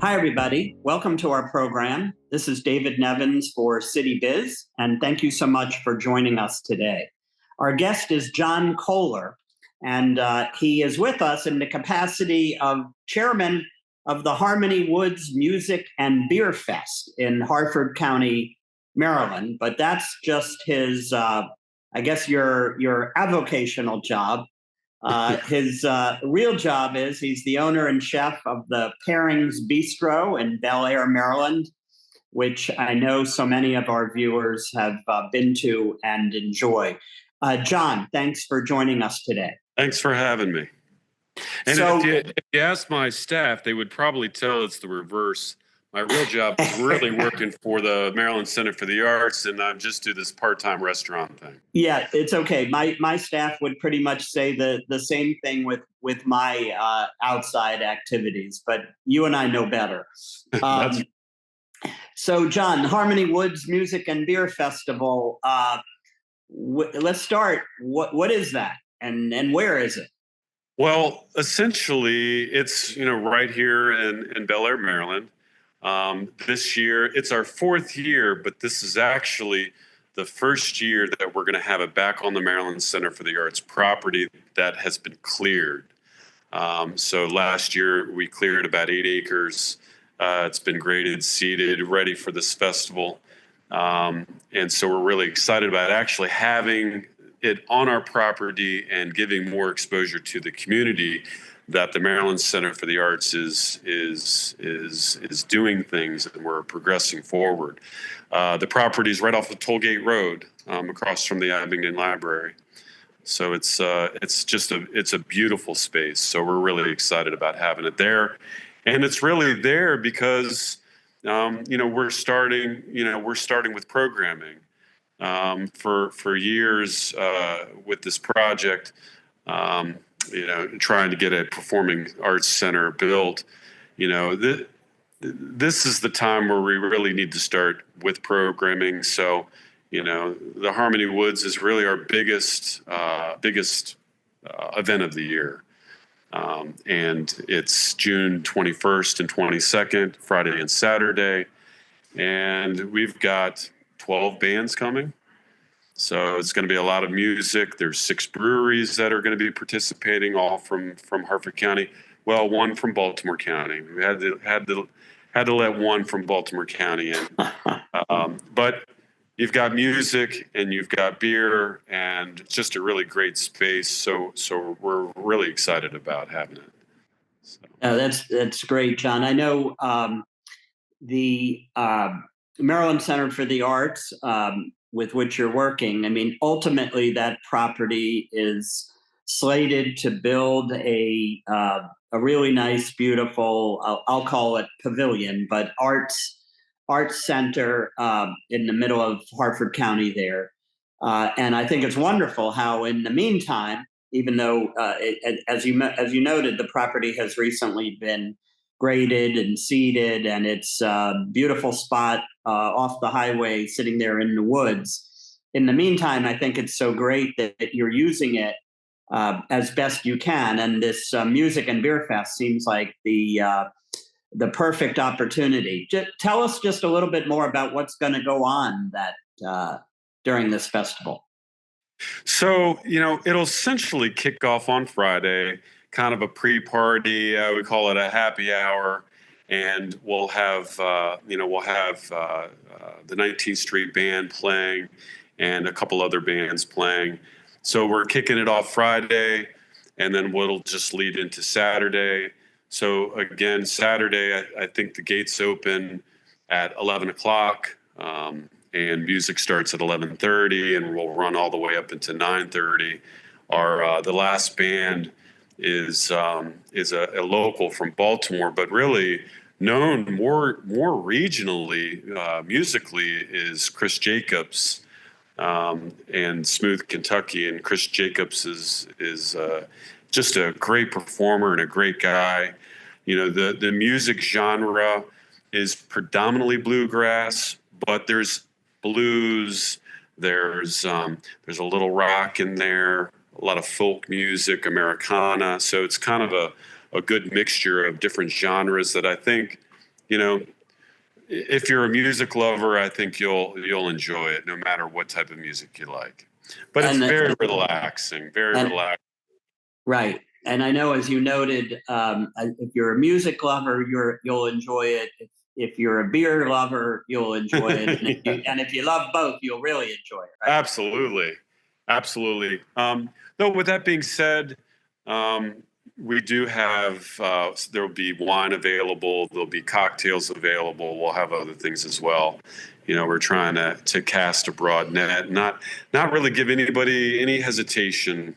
Hi, everybody. Welcome to our program. This is David Nevins for City Biz, and thank you so much for joining us today. Our guest is John Kohler, and he is with us in the capacity of chairman of the Harmony Woods Music and Beer Fest in Harford County, Maryland. But that's just his, your avocational job. His real job is he's the owner and chef of the Pairings Bistro in Bel Air, Maryland, which I know so many of our viewers have been to and enjoy. John, thanks for joining us today. Thanks for having me. And if you ask my staff, they would probably tell it's the reverse. My real job is really working for the Maryland Center for the Arts, and I just do this part-time restaurant thing. Yeah, it's okay. My staff would pretty much say the same thing with my outside activities, but you and I know better. So, John, Harmony Woods Music and Beer Festival. Let's start. What is that, and where is it? Well, essentially, it's right here in Bel Air, Maryland. This year, it's our fourth year, but this is actually the first year that we're going to have it back on the Maryland Center for the Arts property that has been cleared. So last year, we cleared about 8 acres. It's been graded, seeded, ready for this festival. And so we're really excited about actually having it on our property and giving more exposure to the community that the Maryland Center for the Arts is doing things, and we're progressing forward. The property is right off of Tollgate Road, across from the Abingdon Library. So it's a beautiful space. So we're really excited about having it there, and it's really there because we're starting with programming. For years with this project. Trying to get a performing arts center built, this is the time where we really need to start with programming. So, the Harmony Woods is really our biggest event of the year. And it's June 21st and 22nd, Friday and Saturday. And we've got 12 bands coming. So it's going to be a lot of music. There's 6 breweries that are going to be participating, all from Harford County. Well, one from Baltimore County. We had to let one from Baltimore County in. But you've got music and you've got beer, and it's just a really great space. So we're really excited about having it. So. That's great, John. I know the Maryland Center for the Arts, with which you're working. I mean, ultimately, that property is slated to build a really nice, beautiful, I'll call it pavilion, but arts center in the middle of Harford County there. And I think it's wonderful how, in the meantime, even though, as you noted, the property has recently been graded and seeded, and it's a beautiful spot off the highway sitting there in the woods. In the meantime, I think it's so great that you're using it as best you can. And this Music and Beer Fest seems like the perfect opportunity. Tell us just a little bit more about what's going to go on during this festival. So, it'll essentially kick off on Friday, kind of a pre-party. We call it a happy hour. And we'll have the 19th Street Band playing and a couple other bands playing. So we're kicking it off Friday, and then we'll just lead into Saturday. So again, Saturday, I think the gates open at 11 o'clock, and music starts at 11:30, and we'll run all the way up into 9:30. The last band is a local from Baltimore, but really known more regionally, musically, is Chris Jacobs and Smooth Kentucky. And Chris Jacobs is just a great performer and a great guy. The music genre is predominantly bluegrass, but there's blues, there's a little rock in there, a lot of folk music, Americana. So it's kind of a good mixture of different genres that I think you know, if you're a music lover, I think you'll enjoy it no matter what type of music you like. But it's And very relaxing, very and relaxing. right. And I know, as you noted, if you're a music lover, you'll enjoy it. If you're a beer lover, you'll enjoy it. And Yeah. if you love both, you'll really enjoy it. Right. Absolutely. Absolutely. Though, with that being said, um, we do have, there will be wine available, there'll be cocktails available, we'll have other things as well. We're trying to cast a broad net, not really give anybody any hesitation,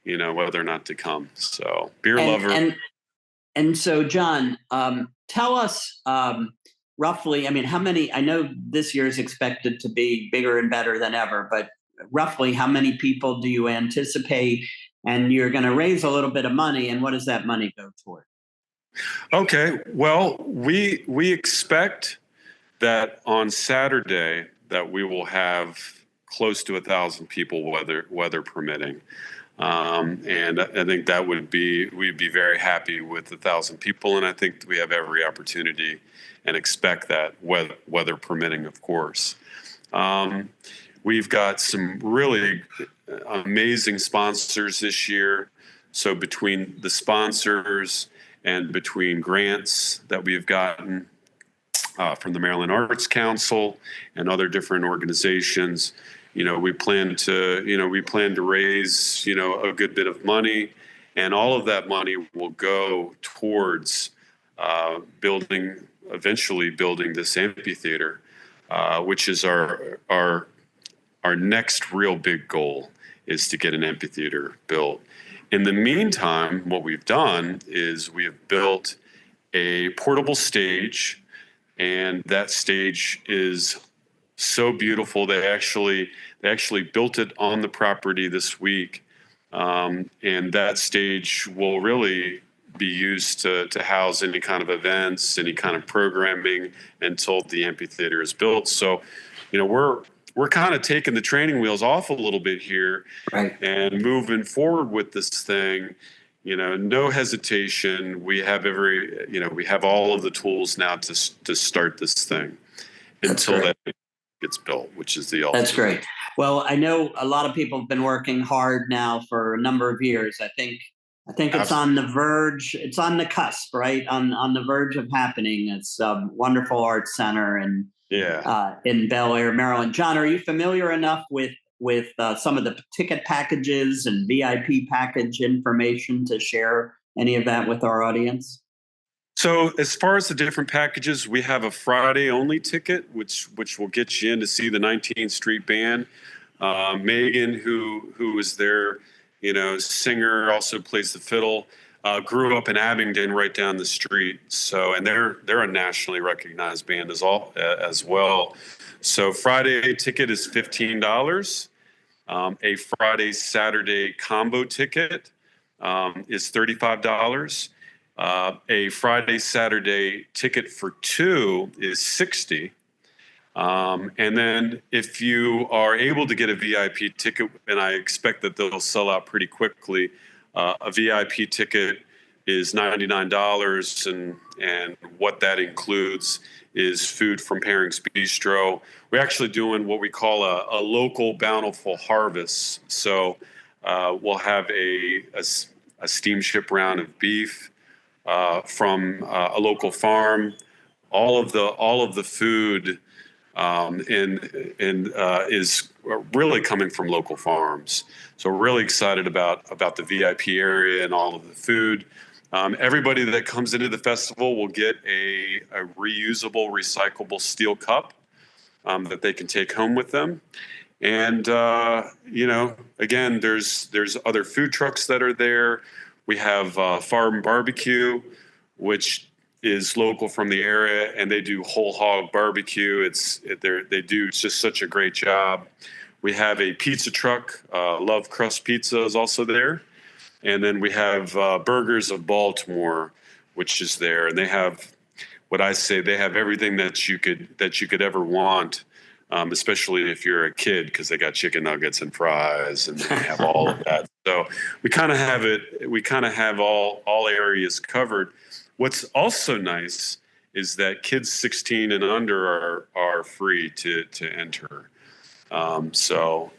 whether or not to come. So, beer And lover. and and so, John, tell us roughly. I mean, how many? I know this year is expected to be bigger and better than ever, but roughly, how many people do you anticipate? And you're going to raise a little bit of money, and what does that money go toward? Okay. Well, we expect that on Saturday that we will have close to 1,000 people, weather permitting. And I think we'd be very happy with 1,000 people, and I think we have every opportunity and expect that, weather permitting, of course. We've got some really amazing sponsors this year. So between the sponsors and between grants that we've gotten from the Maryland Arts Council and other different organizations, we plan to raise, a good bit of money, and all of that money will go towards eventually building this amphitheater, which is our next real big goal, is to get an amphitheater built. In the meantime, what we've done is we have built a portable stage, and that stage is so beautiful. They actually built it on the property this week, and that stage will really be used to house any kind of events, any kind of programming until the amphitheater is built. So, we're kind of taking the training wheels off a little bit here, Right. and moving forward with this thing. No hesitation. We have we have all of the tools now to start this thing until that gets built, which is the ultimate. That's great. Well, I know a lot of people have been working hard now for a number of years. I think it's on the verge. It's on the cusp, right? On the verge of happening. It's a wonderful arts center and in Bel Air, Maryland. John, are you familiar enough with some of the ticket packages and VIP package information to share any of that with our audience? So, as far as the different packages, we have a Friday only ticket, which will get you in to see the 19th Street Band. Megan, who is their singer, also plays the fiddle. Grew up in Abingdon, right down the street. So, and they're a nationally recognized band as well. So, Friday ticket is $15. A Friday Saturday combo ticket is $35. A Friday Saturday ticket for two is $60. And then if you are able to get a VIP ticket, and I expect that they'll sell out pretty quickly, a VIP ticket is $99, and what that includes is food from Pairings Bistro. We're actually doing what we call a local bountiful harvest. So we'll have a steamship round of beef from a local farm. All of the food is really coming from local farms. So we're really excited about the VIP area and all of the food. Everybody that comes into the festival will get a reusable, recyclable steel cup that they can take home with them. And again, there's other food trucks that are there. We have Farm Barbecue, which is local from the area, and they do whole hog barbecue. They do just such a great job. We have a pizza truck. Love Crust Pizza is also there. And then we have Burgers of Baltimore, which is there. And they have they have everything that you could ever want, especially if you're a kid, because they got chicken nuggets and fries, and they have all of that. So we kind of have all areas covered. What's also nice is that kids 16 and under are free to enter. So,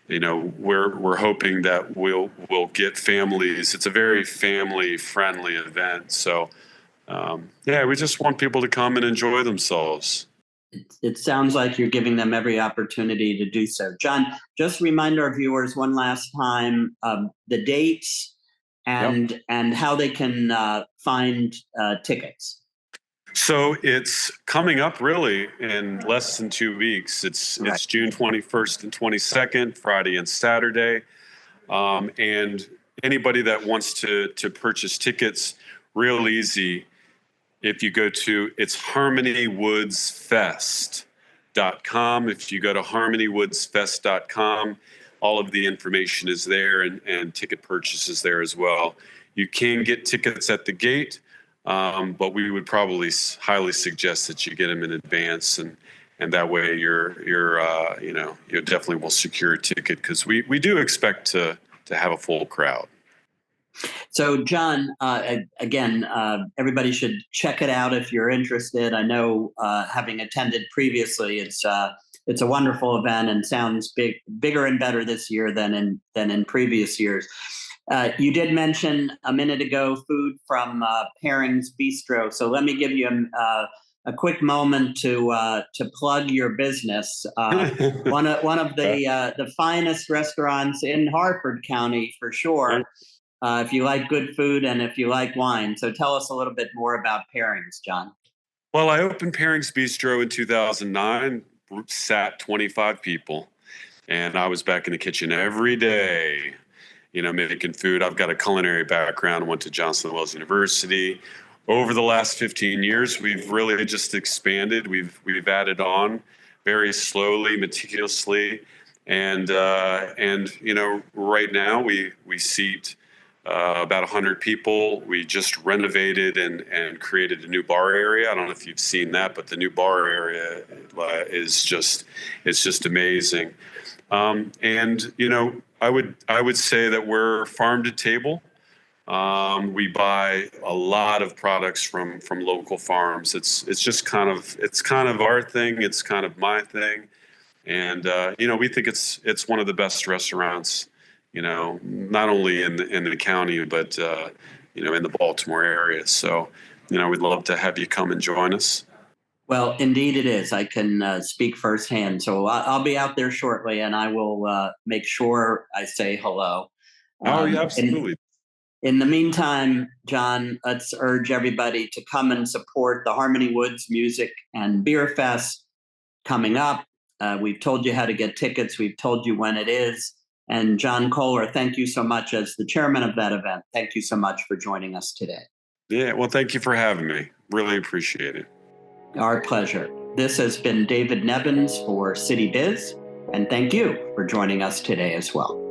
we're hoping that we'll get families. It's a very family friendly event. So, we just want people to come and enjoy themselves. It sounds like you're giving them every opportunity to do so. John, just remind our viewers one last time the dates Yep. and how they can find tickets. So it's coming up really in less than 2 weeks. Right. It's June 21st and 22nd, Friday and Saturday. And anybody that wants to purchase tickets, real easy. If you go to, it's harmonywoodsfest.com. If you go to harmonywoodsfest.com, all of the information is there, and ticket purchases there as well. You can get tickets at the gate, but we would probably highly suggest that you get them in advance, and that way you definitely will secure a ticket, because we do expect to have a full crowd. So, John, again, everybody should check it out if you're interested. I know, having attended previously, it's a wonderful event and sounds bigger and better this year than in previous years. You did mention a minute ago food from Pairings Bistro, so let me give you a quick moment to plug your business. One of the finest restaurants in Harford County for sure. If you like good food and if you like wine. So tell us a little bit more about Pairings, John. Well, I opened Pairings Bistro in 2009, sat 25 people, and I was back in the kitchen every day, making food. I've got a culinary background, went to Johnson Wales University. Over the last 15 years, we've really just expanded. We've added on very slowly, meticulously, and right now we seat about 100 people. We just renovated and created a new bar area. I don't know if you've seen that, but the new bar area is just amazing. And I would say that we're farm to table. We buy a lot of products from local farms. It's kind of our thing. It's kind of my thing, and we think it's one of the best restaurants, not only in the county, but in the Baltimore area. So, we'd love to have you come and join us. Well, indeed it is. I can speak firsthand. So I'll be out there shortly, and I will make sure I say hello. Oh, yeah, absolutely. In the meantime, John, let's urge everybody to come and support the Harmony Woods Music and Beer Fest coming up. We've told you how to get tickets. We've told you when it is. And John Kohler, thank you so much as the chairman of that event. Thank you so much for joining us today. Yeah, well, thank you for having me. Really appreciate it. Our pleasure. This has been David Nevins for City Biz, and thank you for joining us today as well.